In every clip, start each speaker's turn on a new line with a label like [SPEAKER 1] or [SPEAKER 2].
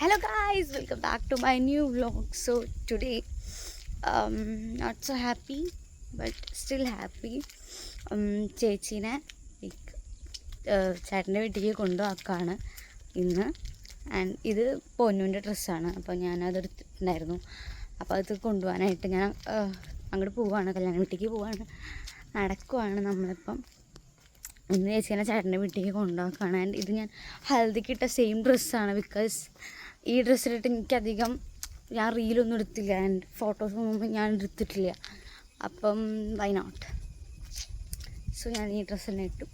[SPEAKER 1] Hello guys, welcome back to my new vlog. So today not so happy but still happy. ചേച്ചീനെ ചേട്ടൻ്റെ വീട്ടിലേക്ക് കൊണ്ടുപോക്കാണ് ഇന്ന്. And ഇത് പൊന്നുവിൻ്റെ ഡ്രസ്സാണ്. അപ്പോൾ ഞാനത് എടുത്തിട്ടുണ്ടായിരുന്നു. അപ്പോൾ അത് കൊണ്ടുപോകാനായിട്ട് ഞാൻ അങ്ങോട്ട് പോവുകയാണ്, കല്യാണ വീട്ടിലേക്ക് പോവുകയാണ്, നടക്കുവാണ് നമ്മളിപ്പം. ഇന്ന് ചേച്ചീനെ ചേട്ടൻ്റെ വീട്ടിലേക്ക് കൊണ്ടുപോക്കാണ്. ആൻഡ് ഇത് ഞാൻ ഹൽദിക്ക് ഇട്ട സെയിം ഡ്രസ്സാണ്. ബിക്കോസ് ഈ ഡ്രസ്സിലിട്ട് എനിക്കധികം ഞാൻ റീലൊന്നും എടുത്തില്ല ആൻഡ് ഫോട്ടോസൊന്നും ഞാൻ എടുത്തിട്ടില്ല. അപ്പം വൈ നോട്ട്, സോ ഞാൻ ഈ ഡ്രസ്സ് തന്നെ ഇട്ടു.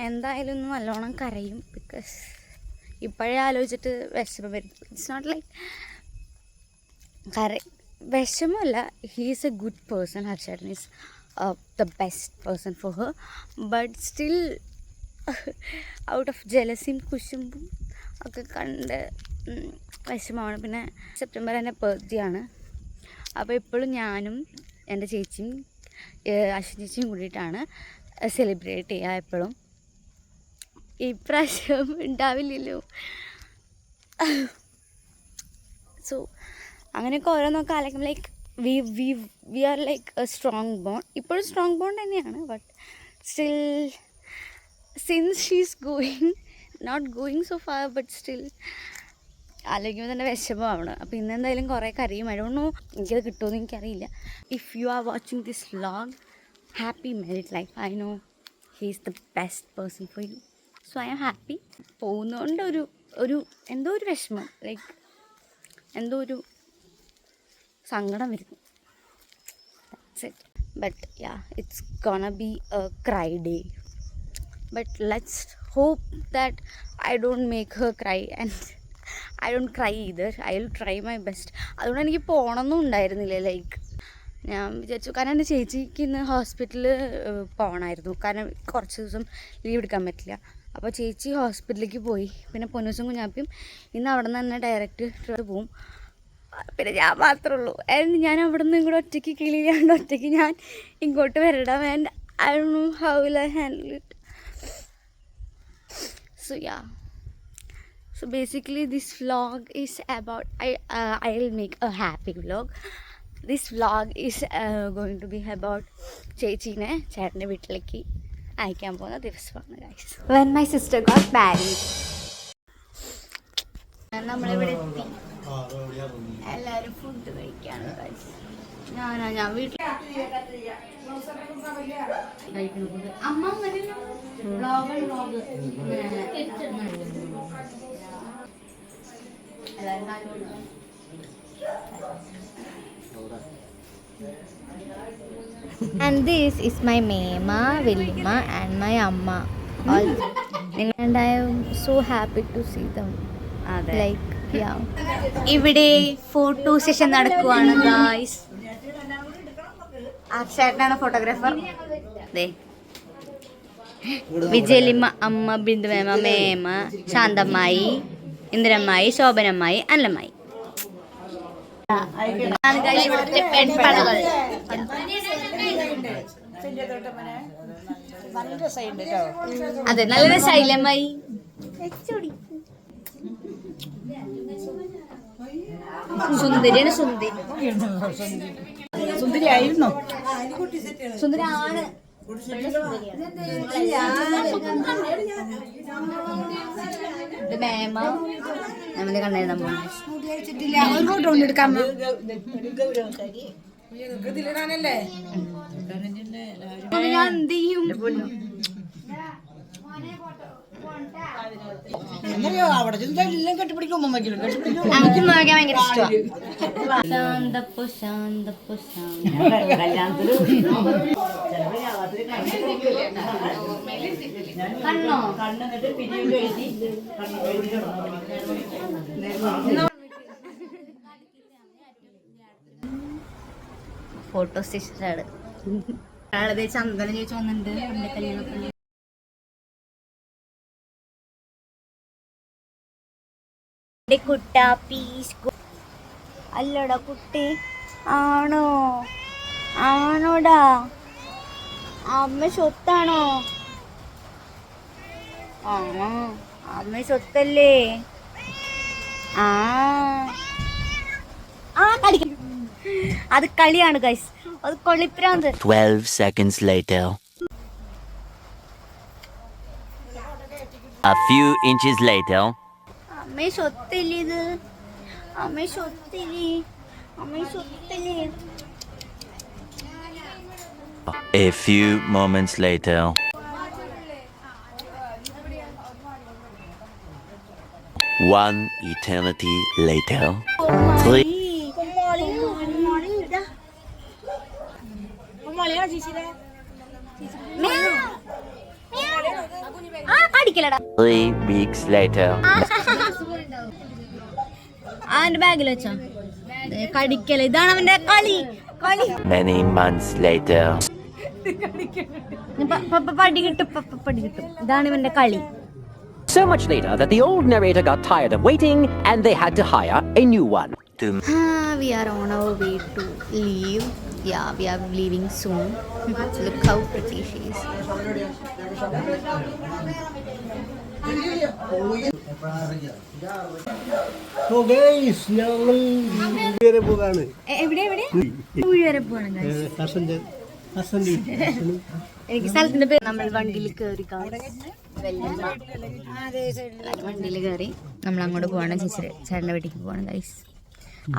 [SPEAKER 1] എന്തായാലും ഒന്ന് നല്ലോണം കരയും. ബിക്കോസ് ഇപ്പോഴേ ആലോചിച്ചിട്ട് വിഷമം വരും. ഇറ്റ്സ് നോട്ട് ലൈക്ക് വിഷമമല്ല. He is a good person. ഹർഷേട്ടൻ is the best person for her, but still out of jealousy കുശുമ്പും ഒക്കെ കണ്ട് വിഷമമാണ്. പിന്നെ സെപ്റ്റംബർ എൻ്റെ ബർത്ത്ഡേ ആണ്. അപ്പോൾ എപ്പോഴും ഞാനും എൻ്റെ ചേച്ചിയും അശ്വിൻ ചേച്ചിയും കൂടിയിട്ടാണ് സെലിബ്രേറ്റ് ചെയ്യുക എപ്പോഴും. ഇപ്രാവശ്യം ഉണ്ടാവില്ലല്ലോ. സോ അങ്ങനെയൊക്കെ ഓരോന്നൊക്കെ ആലോചിക്കും. Like we are like a strong bond. ഇപ്പോഴും സ്ട്രോങ് ബോണ്ട് തന്നെയാണ്. But still since she's not going so far, but still ആലോചിക്കുമ്പോൾ തന്നെ വിഷമമാണ്. അപ്പോൾ ഇന്നെന്തായാലും കുറേ കരയും. മഴയൊന്നും എനിക്കത് കിട്ടുമെന്ന് എനിക്കറിയില്ല. If you are watching this vlog, happy married life. I know he is the best person for you. So I am happy. പോകുന്നതുകൊണ്ട് ഒരു എന്തോ ഒരു വിഷമം, ലൈക്ക് എന്തോ ഒരു സങ്കടം വരുന്നു. That's it. But yeah, it's gonna be a cry day. But let's hope that I don't make her cry and I don't cry either. I'll try my best. അതുകൊണ്ട് എനിക്ക് പോകണമെന്നും ഉണ്ടായിരുന്നില്ല. ലൈക്ക് ഞാൻ വിചാരിച്ചു, കാരണം എൻ്റെ ചേച്ചിക്ക് ഇന്ന് ഹോസ്പിറ്റലിൽ പോകണമായിരുന്നു. കാരണം കുറച്ച് ദിവസം ലീവ് എടുക്കാൻ പറ്റില്ല. അപ്പോൾ ചേച്ചി ഹോസ്പിറ്റലിലേക്ക് പോയി. പിന്നെ പൊന്നൂസും കുഞ്ഞാപ്പിയും ഇന്ന് അവിടെ നിന്ന് തന്നെ ഡയറക്റ്റ് പോവും. പിന്നെ ഞാൻ മാത്രമേ ഉള്ളൂ. ആൻഡ് ഞാൻ അവിടെ നിന്ന് ഇങ്ങോട്ട് ഒറ്റയ്ക്ക് കിളിയാണ്ട് ഒറ്റയ്ക്ക് ഞാൻ ഇങ്ങോട്ട് വരണം. And I don't know how will I handle it. So yeah, so basically this vlog is about I will make a happy vlog. This vlog is going to be about ചേച്ചീനെ ചേട്ടൻ്റെ വീട്ടിലേക്ക് അയക്കാൻ പോകുന്ന ദിവസമാണ് guys. When my sister got married. നമ്മളിവിടെ എത്തി. എല്ലാവരും food കഴിക്കാണ്. ഞാൻ വീട്ടിൽ അമ്മ and this is my mema, Villima and my amma. And I am so happy to see them. Like yeah. ഇവിടെ ഫോട്ടോ സെഷൻ നടക്കുവാണ് ഗായ്സ്. ചേട്ടനാണ് ഫോട്ടോഗ്രാഫർ. വിജയലിമ്മ, അമ്മ, ബിന്ദു മേമ, മേമ, ശാന്തമ്മായി, ഇന്ദിരമ്മായി, ശോഭനമ്മായി, അന്നമ്മായി. അതെ, നല്ല രസമായില്ലമ്മായി. സുന്ദരിയാണ്.
[SPEAKER 2] സുന്ദരിയായിരുന്നു.
[SPEAKER 1] സുന്ദരിയാണ്. മേമ നമ്മുടെ കണ്ടായിരുന്നു. ഞാൻ എന്ത് ചെയ്യും? ഭയങ്കര ഫോട്ടോ സ്റ്റേഷനാണ്. ഒരാളെ ചന്ദനം ചോദിച്ചു വന്നിട്ടുണ്ട്. എന്റെ കല്യാണം കുട്ടാ പീസ്. അല്ലടാ കുട്ടി. ആണോ? ആണോടാ? അമ്മ സ്വത്താണോ? ആണോ? അമ്മ സ്വത്തല്ലേ? അത് കളിയാണ് ഗൈസ്, അത് കൊള്ളിപ്രാന്ത്.
[SPEAKER 2] 12 seconds later. A few inches later.
[SPEAKER 1] അമ്മേ സ്വത്തില്ലേ ഇത്, അമ്മേ സ്വത്തില്ലേ, അമ്മേ സ്വത്തില്ലേ.
[SPEAKER 2] A few moments later. One eternity later. 3.
[SPEAKER 1] അടിക്കലടാ.
[SPEAKER 2] 3 weeks later.
[SPEAKER 1] അവന്റെ ബാഗിൽ വെച്ചോ കടിക്കല. ഇതാണ് അവന്റെ കളി.
[SPEAKER 2] Many months later.
[SPEAKER 1] പടി കിട്ടും. ഇതാണ് ഇവന്റെ കളി.
[SPEAKER 3] So much later that the old narrator got tired of waiting and they had to hire a new one.
[SPEAKER 1] We are on our way to leave. Yeah, we are leaving soon. Look how pretty she is.
[SPEAKER 4] So guys, ഞങ്ങൾ വരെ പോകാണ്.
[SPEAKER 1] എവിടെ വരെ പോവാണ് guys? എനിക്ക് സ്ഥലത്തിന്റെ പേര്. നമ്മൾ വണ്ടിയിൽ കയറി വണ്ടിയിൽ കയറി നമ്മൾ അങ്ങോട്ട് പോവാണ്. ചേട്ടൻ്റെ വീട്ടിലേക്ക് പോവാണ് ഗൈസ്.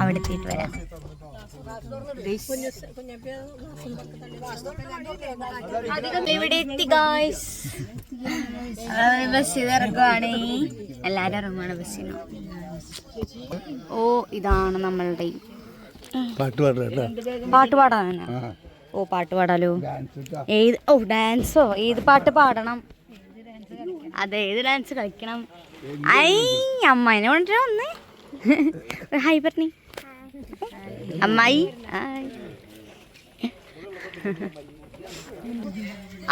[SPEAKER 1] അവിടെ എത്തിയിട്ട് വരാം. ഇവിടെ എത്തി ഗൈസ്. ബസ്സിൽ ഇറങ്ങുവാണ്. എല്ലാരും ഇറങ്ങുവാണ് ബസ്സിന്. ഓ ഇതാണ് നമ്മളുടെ പാട്ട് പാടാനാ. ഓ പാട്ട് പാടാലോ. ഡാൻസോ? ഏത് പാട്ട് പാടണം? അതെ, ഏത് ഡാൻസ് കളിക്കണം? ഐ അമ്മായിനെ കൊണ്ടിട്ട് വന്നേ. ഹായ് പറഞ്ഞി അമ്മായി.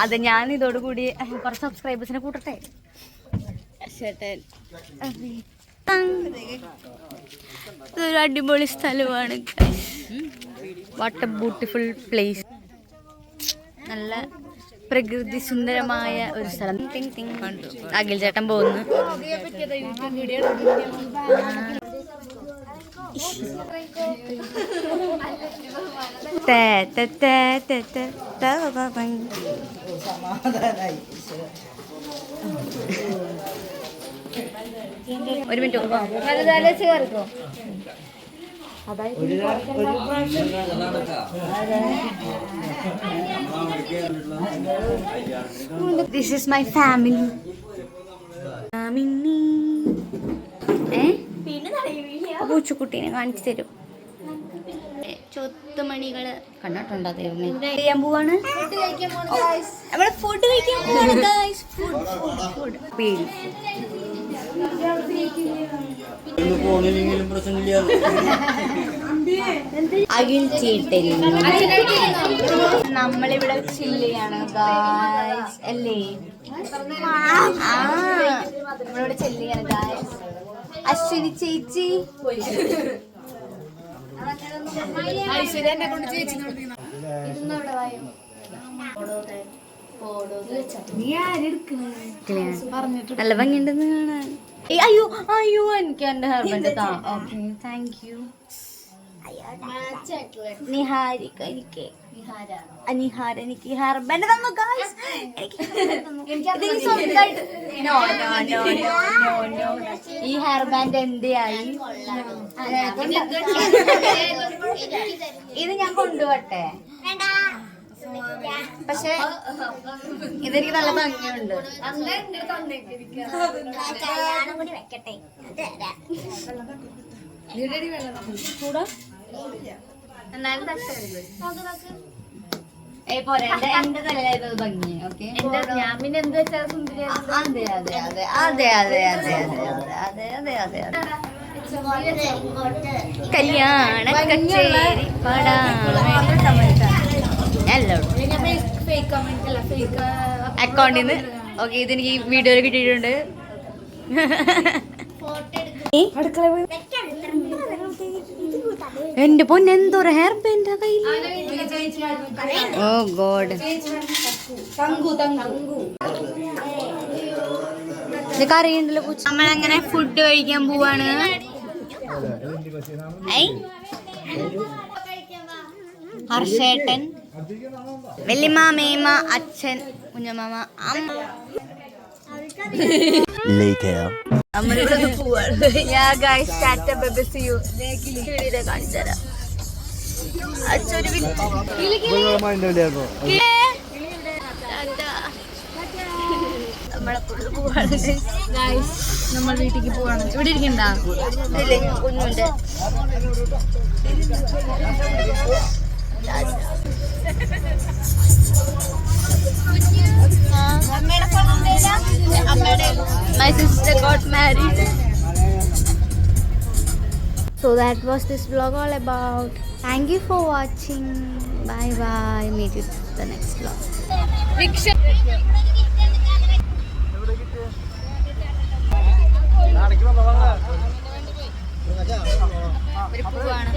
[SPEAKER 1] അതെ, ഞാൻ ഇതോടുകൂടി കുറച്ച് സബ്സ്ക്രൈബേഴ്സിനെ കൂട്ടട്ടെ. ഇതൊരു അടിപൊളി സ്ഥലമാണ്. What a beautiful place. നല്ല പ്രകൃതി സുന്ദരമായ ഒരു സ്ഥലം. അഖിൽ ചേട്ടൻ പോകുന്നു. ഒരു മിനിറ്റ് ചേർക്കോ. This is my family. പൂച്ചക്കുട്ടീനെ കാണിച്ചു തരും. ചൊത്തുമണികള് കണ്ടിട്ടുണ്ടോ? ചെയ്യാൻ പോവാണ്. നമ്മള് ഫുഡ് കഴിക്കാൻ പോവാണ് ഗൈസ്. ഫുഡ് പേടി. അഖിൽ ചേട്ടൻ നമ്മളിവിടെ ചില്ല് ചെയ്യാണ് ഗായ്സ് അല്ലേ? നമ്മളിവിടെ ചില്ല് ചെയ്യാണ് ഗായ്സ്. അശ്വിനി ചേച്ചി നല്ല ഭംഗിയുണ്ടെന്ന് കാണാൻ. അയ്യോ അയ്യോ, എനിക്ക് എന്റെ ഹസ്ബൻഡ് താ. Okay, thank you. നിഹാരിക എനിക്ക് നിഹാര എനിക്ക് ഹെയർബാൻഡ് തന്നു ഗായ്സ്. ഈ ഹെയർബാൻഡ് എന്റെ ആയി. ഇത് ഞാൻ കൊണ്ടുപോട്ടെ, പക്ഷെ ഇതെനിക്ക് നല്ല ഭംഗിയുണ്ട്. എന്നാലും പോരെ, എന്റെ തലയിലായത് ഭംഗി. ഓക്കെ, ഞാൻ പിന്നെ എന്ത് വെച്ചാൽ സുന്ദരി. അതെ അതെ അതെ അതെ അതെ അതെ അതെ അതെ അതെ അതെ. കല്യാണ കച്ചേരി അക്കൗണ്ടിൽ നിന്ന്. ഓക്കെ, ഇതെനിക്ക് വീഡിയോയിൽ കിട്ടിയിട്ടുണ്ട്. എന്റെ പൊന്നെ, എന്തോരം ഹെയർ ബാൻഡ് കയ്യിൽ. ഓ ഗോഡ്, ഇതൊക്കെ അറിയണ്ടല്ലോ. നമ്മളങ്ങനെ ഫുഡ് കഴിക്കാൻ പോവാണ്. ഹർഷേട്ടൻ, വല്യമ്മ, മേമ, അച്ഛൻ, കുഞ്ഞമാമ, അമ്മ.
[SPEAKER 2] Later.
[SPEAKER 1] നമ്മൾ വീട്ടിലേക്ക് പോവാണ്. ഇവിടെ ഇരിക്കണ്ട കുഞ്ഞുണ്ട്. My sister got married. So that was this vlog all about. Thank you for watching. Bye bye. Meet you in the next vlog. ഒരു പൂവാണ്.